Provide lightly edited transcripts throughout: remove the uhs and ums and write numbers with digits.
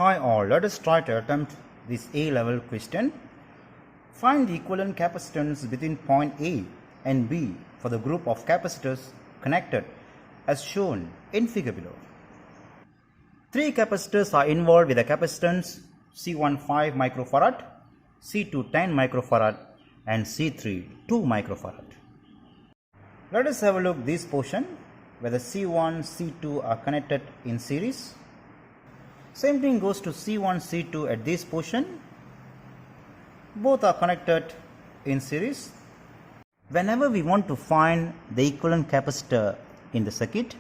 Hi all, let us try to attempt this A-level question. Find the equivalent capacitance between point A and B for the group of capacitors connected as shown in figure below. Three capacitors are involved with a capacitance C1 5 microfarad, C2 10 microfarad and C3 2 microfarad. Let us have a look at this portion where the C1, C2 are connected in series. Same thing goes to C1, C2 at this portion. Both are connected in series. Whenever we want to find the equivalent capacitor in the circuit,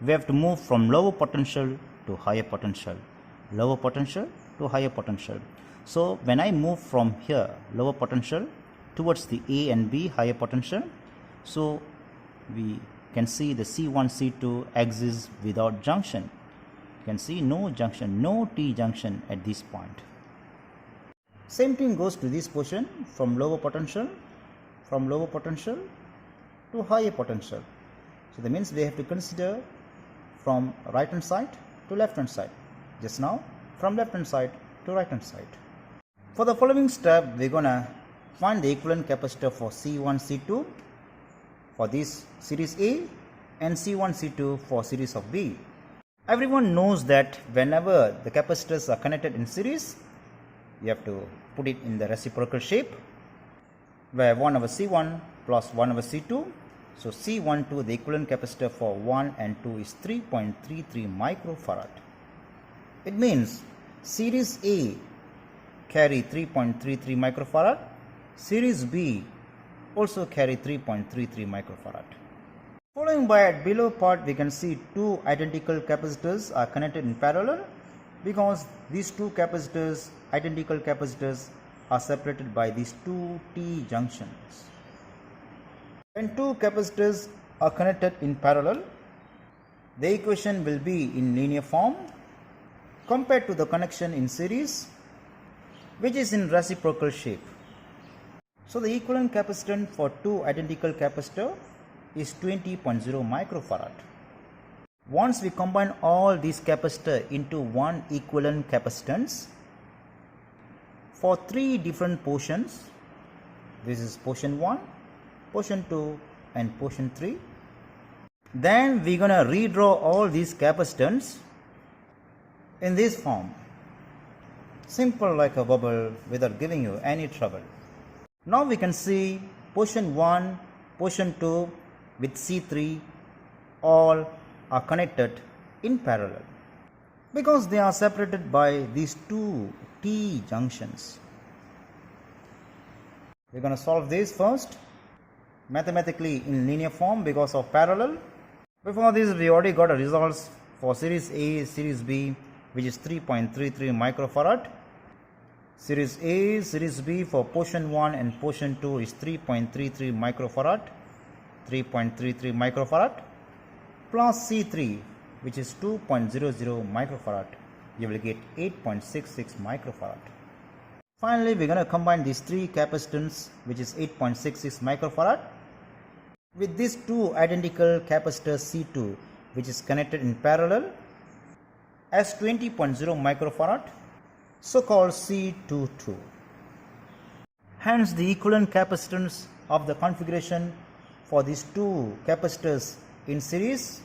we have to move from lower potential to higher potential, lower potential to higher potential. So when I move from here, lower potential, towards the A and B, higher potential, so we can see the C1, C2 axis without junction. You can see no junction, no T junction at this point. Same thing goes to this portion from lower potential to higher potential. So that means we have to consider from right hand side to left hand side. Just now from left hand side to right hand side. For the following step, we're gonna find the equivalent capacitor for C1, C2 for this series A and C1, C2 for series of B. Everyone knows that whenever the capacitors are connected in series, you have to put it in the reciprocal shape where 1 over C1 plus 1 over C2. So C12, the equivalent capacitor for 1 and 2 is 3.33 microfarad. It means series A carry 3.33 microfarad, series B also carry 3.33 microfarad. Following by at below part, we can see two identical capacitors are connected in parallel because these two capacitors, identical capacitors, are separated by these two T junctions. When two capacitors are connected in parallel, the equation will be in linear form compared to the connection in series, which is in reciprocal shape. So the equivalent capacitance for two identical capacitors is 20.0 microfarad. Once we combine all these capacitors into one equivalent capacitance for three different portions, this is portion 1, portion 2 and portion 3, then we're gonna redraw all these capacitance in this form, simple like a bubble without giving you any trouble. Now we can see portion 1, portion 2 with C3 all are connected in parallel because they are separated by these two T junctions. We're going to solve this first mathematically in linear form because of parallel. Before this, we already got a results for series A, series B, which is 3.33 microfarad. Series A, series B for portion 1 and portion 2 is 3.33 microfarad, 3.33 microfarad plus C3, which is 2.00 microfarad. You will get 8.66 microfarad. Finally, we're going to combine these three capacitance, which is 8.66 microfarad, with these two identical capacitors C2, which is connected in parallel as 20.0 microfarad, so called C22. Hence, the equivalent capacitance of the configuration for these two capacitors in series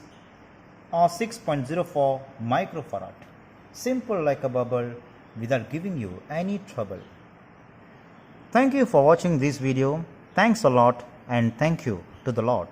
are 6.04 microfarad. Simple like a bubble without giving you any trouble. Thank you for watching this video. Thanks a lot and thank you to the Lord.